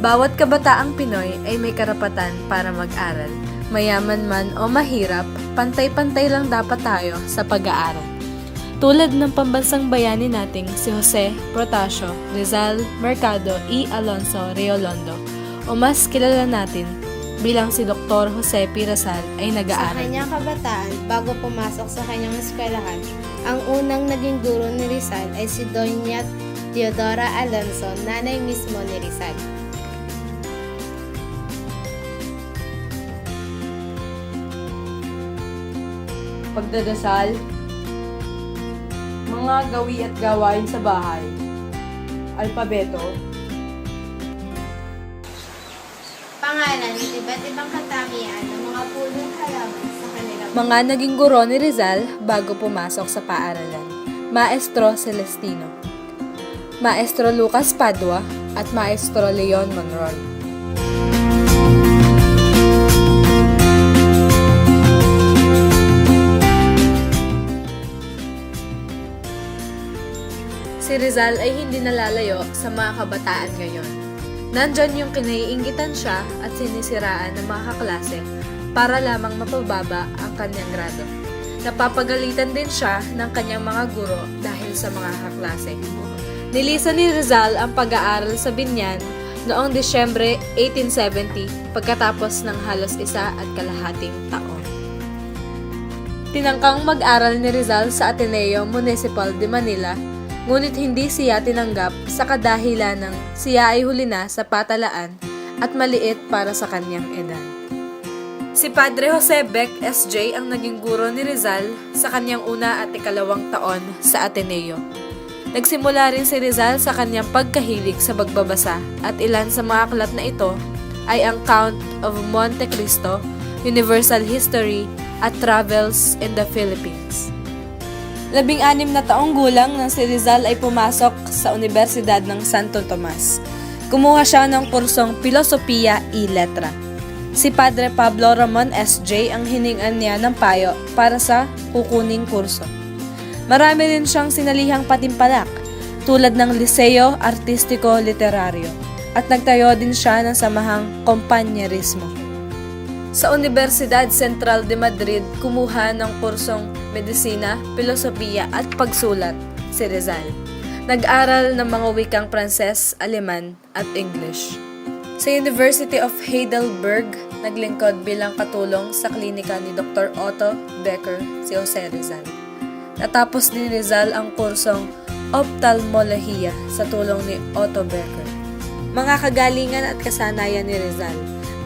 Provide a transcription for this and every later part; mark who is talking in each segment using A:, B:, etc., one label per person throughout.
A: Bawat kabataang Pinoy ay may karapatan para mag-aral. Mayaman man o mahirap, pantay-pantay lang dapat tayo sa pag-aaral. Tulad ng pambansang bayani nating si Jose Protasio Rizal Mercado y Alonso Reolondo o mas kilala natin bilang si Dr. Jose P. Rizal ay
B: Sa
A: nag-aaral.
B: kanyang kabataan, bago pumasok sa kanyang eskwelahan, ang unang naging guro ni Rizal ay si Doña Teodora Alonso, nanay mismo ni Rizal.
C: Pagdadasal, mga gawi at gawain sa bahay, alpabeto,
B: Pangalan, iba't ibang katangian ng mga punong halaman sa kanilang
A: Mga naging guro ni Rizal bago pumasok sa paaralan. Maestro Celestino, Maestro Lucas Padua at Maestro Leon Monroy. Si Rizal ay hindi nalalayo sa mga kabataan ngayon. Nandyan yung kinaiinggitan siya at sinisiraan ng mga kaklase para lamang mapababa ang kanyang grado. Napapagalitan din siya ng kanyang mga guro dahil sa mga kaklase. Nilisan ni Rizal ang pag-aaral sa Binyan noong Disyembre 1870 pagkatapos ng halos 1.5 taon. Tinangkang mag-aral ni Rizal sa Ateneo Municipal de Manila, ngunit hindi siya tinanggap sa kadahilan ng siya ay huli na sa patalaan at maliit para sa kanyang edad. Si Padre Jose Beck S.J. ang naging guro ni Rizal sa kanyang una at ikalawang taon sa Ateneo. Nagsimula rin si Rizal sa kanyang pagkahilig sa pagbabasa at ilan sa mga aklat na ito ay ang Count of Monte Cristo, Universal History at Travels in the Philippines. 16 na taong gulang nang si Rizal ay pumasok sa Universidad ng Santo Tomas. Kumuha siya ng kursong Filosofiya y Letra. Si Padre Pablo Ramon S.J. ang hiningan niya ng payo para sa kukuning kurso. Marami rin siyang sinalihang patimpalak tulad ng Liceo Artistiko Literario at nagtayo din siya ng samahang Kompanyerismo. Sa Universidad Central de Madrid, kumuha ng kursong Medisina, Filosofiya at Pagsulat si Rizal. Nag-aral ng mga wikang Pranses, Aleman at English. Sa University of Heidelberg, naglingkod bilang katulong sa klinika ni Dr. Otto Becker si Jose Rizal. Natapos din ni Rizal ang kursong Ophthalmolohiya sa tulong ni Otto Becker. Mga kagalingan at kasanayan ni Rizal.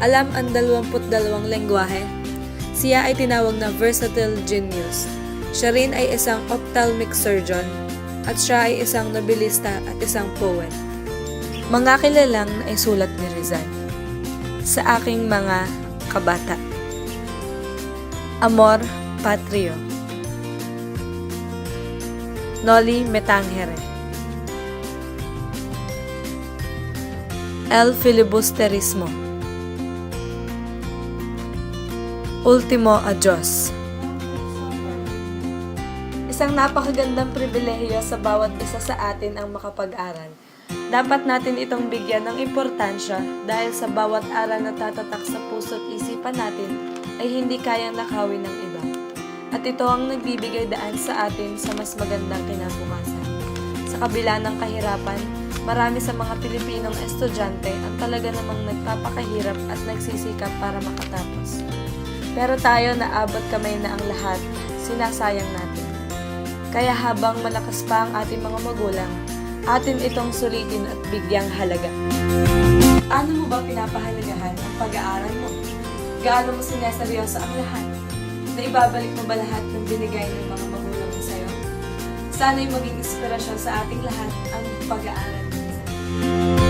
A: Alam ang 22 lengguwahe. Siya ay tinawag na versatile genius. Siya rin ay isang ophthalmic surgeon at siya ay isang nobelista at isang poet. Mga kilalang naisulat ni Rizal. Sa aking mga kabata. Amor Patrio. Noli Me Tangere. El Filibusterismo. Ultimo Adios. Isang napakagandang pribilehiyo sa bawat isa sa atin ang makapag-aral. Dapat natin itong bigyan ng importansya dahil sa bawat aral na tatatak sa puso't isipan natin ay hindi kayang nakawin ng iba. At ito ang nagbibigay daan sa atin sa mas magandang kinabukasan. Sa kabila ng kahirapan, marami sa mga Pilipinong estudyante ang talaga namang nagpapakahirap at nagsisikap para makatapos. Pero tayo naabot kamay na ang lahat, sinasayang natin. Kaya habang malakas pa ang ating mga magulang, atin itong sulitin at bigyang halaga. Ano mo ba pinapahalagahan ang pag-aaral mo? Gaano mo sineseryoso ang lahat? Naibabalik mo ba lahat ng binigay ng mga magulang mo sa'yo? Sana'y maging inspirasyon sa ating lahat ang pag-aaral mo.